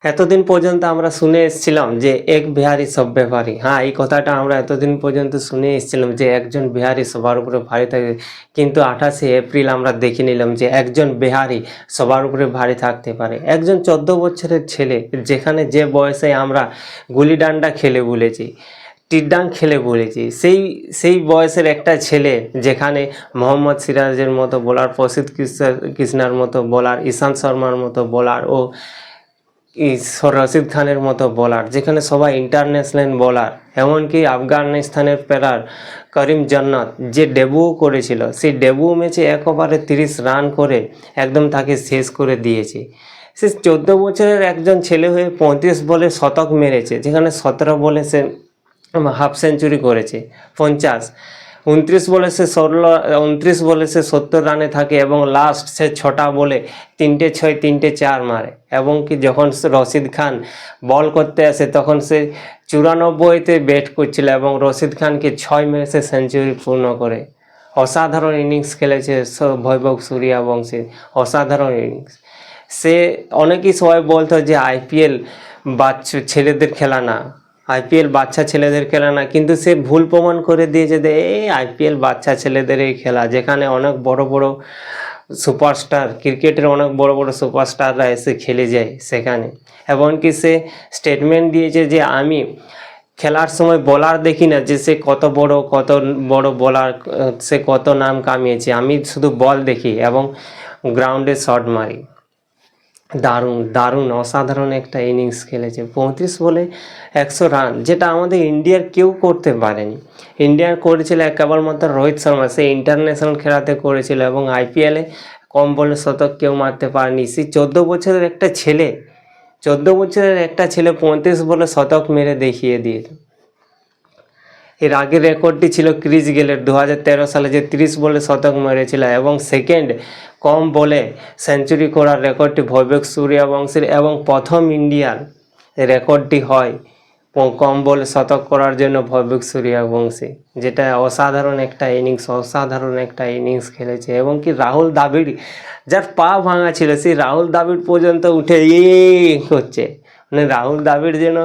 এতদিন পর্যন্ত আমরা শুনে এসেছিলাম যে এক বিহারি সব ব্যাপারী। হ্যাঁ, এই কথাটা আমরা এতদিন পর্যন্ত শুনে এসেছিলাম যে একজন বিহারি সবার উপরে ভারী থাকে, কিন্তু 28 এপ্রিল আমরা দেখে নিলাম যে একজন বিহারি সবার উপরে ভারী থাকতে পারে। একজন 14 বছরের ছেলে, যেখানে যে বয়সে আমরা গুলি ডান্ডা খেলে বলেছি, টিডাং খেলে বলেছি, সেই বয়সের একটা ছেলে, যেখানে মোহাম্মদ সিরাজের মতো বোলার, প্রসিদ্ধ কৃষ্ণার মতো বোলার, ঈশান্ত শর্মার মতো বোলার ও রশিদ খানের মতো বোলার, যেখানে সবাই ইন্টারন্যাশনাল বোলার, এমনকি আফগানিস্তানের প্লেয়ার করিম জান্নাত যে ডেবিউ করেছিল, সেই ডেবিউ ম্যাচে 1 ওভারে 30 রান করে একদম তাকে শেষ করে দিয়েছে। সে 14 বছরের একজন ছেলে হয়ে 35 বলে শতক মেরেছে, যেখানে 17 বলে সে হাফ সেঞ্চুরি করেছে। 50 29 বলে সে 70 রানে থাকে এবং লাস্ট সে 6টা বলে 3টে 6 3টে 4 মারে। এবং কি যখন রশিদ খান বল করতে আসে তখন সে 94তে ব্যাট করছিল এবং রশিদ খানকে 6 মেরে সে সেঞ্চুরি পূর্ণ করে। অসাধারণ ইনিংস খেলেছে বৈভব সূর্যবংশী, অসাধারণ ইনিংস। সে অনেকেই সবাই বলতো যে আইপিএল বাচ্চা ছেলেদের খেলা না, আইপিএল বাচ্চা ছেলেদের খেলা না, কিন্তু সে ভুল প্রমাণ করে দিয়েছে যে এই আইপিএল বাচ্চা ছেলেদেরই খেলা, যেখানে অনেক বড় বড় সুপারস্টার, ক্রিকেটের অনেক বড় বড় সুপারস্টাররা এসে খেলে যায় সেখানে। এমনকি সে স্টেটমেন্ট দিয়েছে যে আমি খেলার সময় বলার দেখি না যে সে কত বড় বলার, সে কত নাম কামিয়েছে, আমি শুধু বল দেখি এবং গ্রাউন্ডে শট মারি। দারুণ দারুণ অসাধারণ একটা ইনিংস খেলেছে। 35 বলে 100 রান, যেটা আমাদের ইন্ডিয়ার কেউ করতে পারেনি। ইন্ডিয়ার করেছিল কেবলমাত্র রোহিত শর্মা, সে ইন্টারন্যাশনাল খেলাতে করেছিল, এবং আইপিএলে কম বলে শতক কেউ মারতে পারেনি। সেই 14 বছরের একটা ছেলে 35 বলে শতক মেরে দেখিয়ে দিয়েছে। এর আগের রেকর্ডটি ছিল ক্রিস গেলের 2013 সালে, যে 30 বলে শতক মেরেছিল, এবং সেকেন্ড কম বলে সেঞ্চুরি করার রেকর্ডটি বৈভব সূর্যবংশীর, এবং প্রথম ইন্ডিয়ার রেকর্ডটি হয় কম বলে শতক করার জন্য বৈভব সূর্যবংশী, যেটা অসাধারণ একটা ইনিংস খেলেছে। এবং কি রাহুল দ্রাবিড়, যার পা ভাঙা ছিল, সেই রাহুল দ্রাবিড় পর্যন্ত উঠে করছে, মানে রাহুল দ্রাবিড় যেন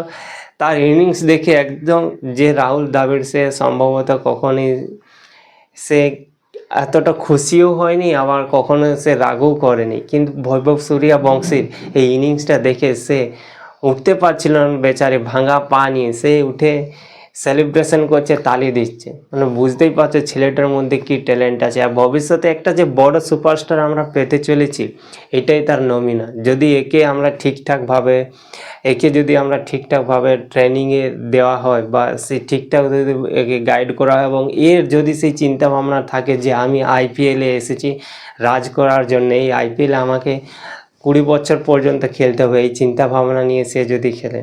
তার ইনিংস দেখে একদম, যে রাহুল দ্রাবিড় সে সম্ভবত কখনই সে এতটা খুশিও হয়নি, আবার কখনো সে রাগও করেনি, কিন্তু বৈভব সূর্যবংশীর এই ইনিংসটা দেখে সে উঠতে পারছিল না বেচারে, ভাঙা পা নিয়ে সে উঠে সেলিব্রেশন করছে, তালি দিচ্ছে, মানে বুঝতেই পারছে ছেলেটার মধ্যে কি ট্যালেন্ট আছে। আর ভবিষ্যতে একটা যে বড় সুপারস্টার আমরা পেতে চলেছি, এটাই তার নমিনা। যদি একে যদি আমরা ঠিকঠাকভাবে ট্রেনিংয়ে দেওয়া হয়, বা সে ঠিকঠাক যদি একে গাইড করা হয়, এবং এর যদি সেই চিন্তাভাবনা থাকে যে আমি আইপিএলে এসেছি রাজ করার জন্য, এই আইপিএলে আমাকে 20 বছর পর্যন্ত খেলতে হবে, এই চিন্তা ভাবনা নিয়ে সে যদি খেলে,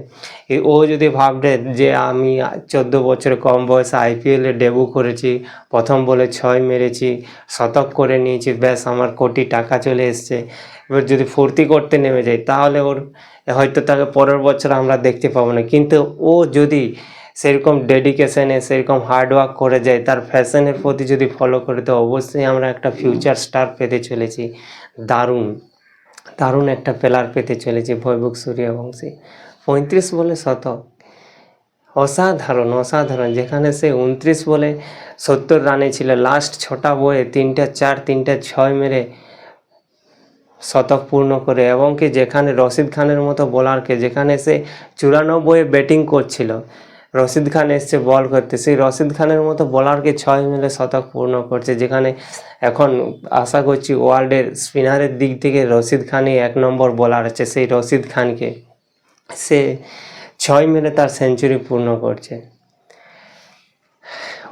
ও যদি ভাববে যে আমি 14 বছর কম বয়সে আইপিএলে ডেবিউ করেছি, প্রথম বলে 6 মেরেছি, শতক করে নিয়েছি, ব্যাস আমার কোটি টাকা চলে এসছে, এবার যদি ফুর্তি করতে নেমে যায়, তাহলে ওর হয়তো তাকে পরের বছর আমরা দেখতে পাবো না। কিন্তু ও যদি সেরকম ডেডিকেশনে, সেরকম হার্ডওয়ার্ক করে যায়, তার ফ্যাশনের প্রতি যদি ফলো করে, তো অবশ্যই আমরা একটা ফিউচার স্টার পেতে চলেছি। দারুণ একটা প্লেয়ার পেতে চলেছে বৈভব সূর্যবংশী। 35 বলে শতক, অসাধারণ, যেখানে সে 29 বলে 70 রানে ছিল, লাস্ট 6টা বয়ে 3টে 4 3টে 6 মেরে শতক পূর্ণ করে। এবং কি যেখানে রশিদ খানের মতো বোলারকে, যেখানে সে 94 ব্যাটিং করছিল, রশিদ খান এসছে বল করতে, সেই রশিদ খানের মতো বোলারকে 6 মেরে শতক পূর্ণ করছে, যেখানে এখন আশা করছি ওয়ার্ল্ডের স্পিনারের দিক থেকে রশিদ খানই 1 নম্বর বোলার আছে। সেই রশিদ খানকে সে 6 মেরে তার সেঞ্চুরি পূর্ণ করছে।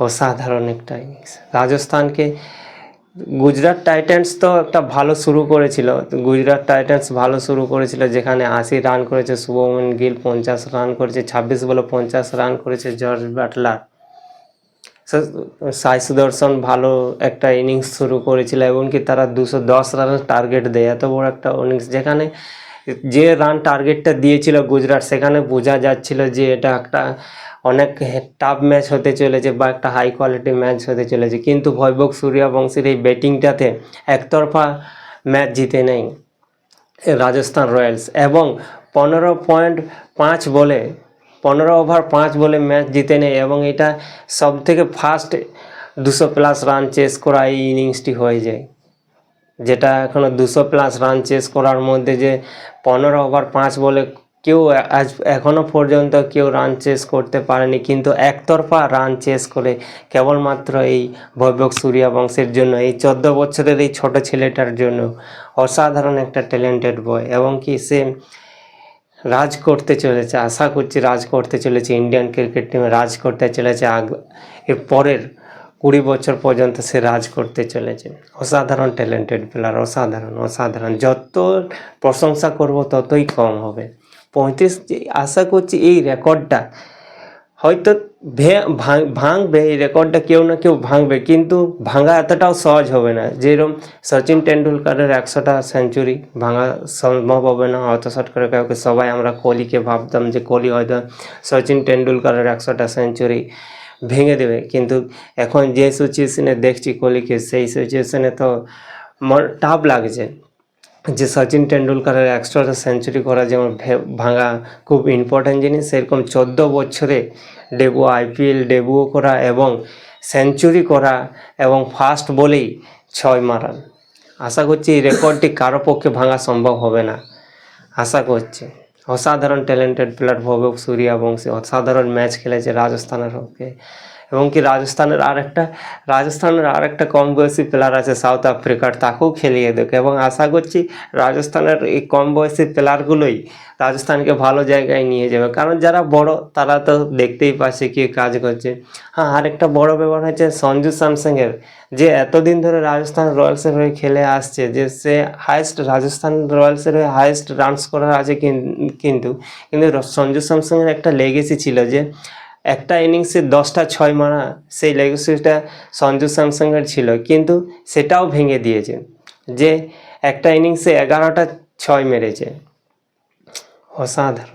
অসাধারণ একটা ইনিংস। রাজস্থানকে গুজরাট টাইটান্স তো একটা ভালো শুরু করেছিল, যেখানে 80 রান করেছে শুভমন গিল, 50 রান করেছে, 26 বলে 50 রান করেছে জর্জ বাটলার। সাই সুদর্শন ভালো একটা ইনিংস শুরু করেছিল, এমনকি তারা 210 রানের টার্গেট দেয়, এত বড় একটা ইনিংস, যেখানে যে রান টার্গেটটা দিয়েছিল গুজরাট, সেখানে বোঝা যাচ্ছিল যে এটা একটা অনেক টাফ ম্যাচ হতে চলেছে, বা একটা হাই কোয়ালিটি ম্যাচ হতে চলেছে। কিন্তু বৈভব সূর্যবংশীর এই ব্যাটিংটাতে একতরফা ম্যাচ জিতে নেয় রাজস্থান রয়্যালস, এবং 15.5 বলে 15 ওভার 5 বলে ম্যাচ জিতে নেয় এবং এটা সব থেকে ফার্স্ট 200+ রান চেস করা এই ইনিংসটি হয়ে যায়, যেটা এখনও 200+ রান চেস করার মধ্যে যে 15 ওভার 5 বলে কেউ আজ এখনও পর্যন্ত কেউ রান চেস করতে পারেনি, কিন্তু একতরফা রান চেস করে কেবলমাত্র এই বৈভব সূর্যবংশীর জন্য, এই 14 বছরের এই ছোট ছেলেটার জন্য। অসাধারণ একটা ট্যালেন্টেড বয় এবং কি সে রাজ করতে চলেছে, আশা করছি রাজ করতে চলেছে, ইন্ডিয়ান ক্রিকেট টিমে রাজ করতে চলেছে, এর পরের 20 বছর পর্যন্ত সে রাজ করতে চলেছে। অসাধারণ ট্যালেন্টেড প্লেয়ার, অসাধারণ। যত প্রশংসা করব ততই কম হবে। 35 আশা করছি এই রেকর্ডটা হয়তো ভাঙবে, এই রেকর্ডটা কেউ না কেউ ভাঙবে, কিন্তু ভাঙা এতটাও সহজ হবে না। যেরকম সচিন টেন্ডুলকারের 100টা সেঞ্চুরি ভাঙা সম্ভব হবে না অত শট করে কাউকে। সবাই আমরা কোহলিকে ভাবতাম যে কোহলি হয়তো সচিন টেন্ডুলকারের 100টা সেঞ্চুরি ভেঙে দেবে, কিন্তু এখন যে সিচুয়েশনে দেখছি কোহলিকে, সেই সিচুয়েশনে তো টাফ লাগছে যে সচিন টেন্ডুলকারের 100টা সেঞ্চুরি করা যেমন ভাঙা খুব ইম্পর্ট্যান্ট জিনিস, সেরকম 14 বছরে আইপিএল ডেবিউ করা এবং সেঞ্চুরি করা এবং ফার্স্ট বলেই 6 মারা। আশা করছি এই রেকর্ডটি কারো পক্ষে ভাঙা সম্ভব হবে না, আশা করছি। অসাধারণ ট্যালেন্টেড প্লেয়ার বৈভব সূর্যবংশী, অসাধারণ ম্যাচ খেলেছে রাজস্থানের হকে। এবং কি রাজস্থানের আর একটা কম বয়সী প্লেয়ার আছে সাউথ আফ্রিকার, তাকেও খেলিয়ে দেবে এবং আশা করছি রাজস্থানের এই কম বয়সী প্লেয়ারগুলোই রাজস্থানকে ভালো জায়গায় নিয়ে যাবে, কারণ যারা বড় তারা তো দেখতেই পাচ্ছে কি কাজ করছে। হ্যাঁ, আরেকটা বড় ব্যাপার হচ্ছে সঞ্জু স্যামসংয়ের, যে এতদিন ধরে রাজস্থান রয়্যালসের হয়ে খেলে আসছে, যে সে রাজস্থান রয়্যালসের হয়ে হাইয়েস্ট রানস করা আছে, কিন্তু সঞ্জু স্যামসংয়ের একটা লেগেসি ছিল যে একটা ইনিংসে 10টা 6 মারা, সেই লেগেসিটা সঞ্জু স্যামসংয়ের ছিল, কিন্তু সেটাও ভেঙে দিয়েছে, যে একটা ইনিংসে 11টা 6 মেরেছে। অসাধারণ।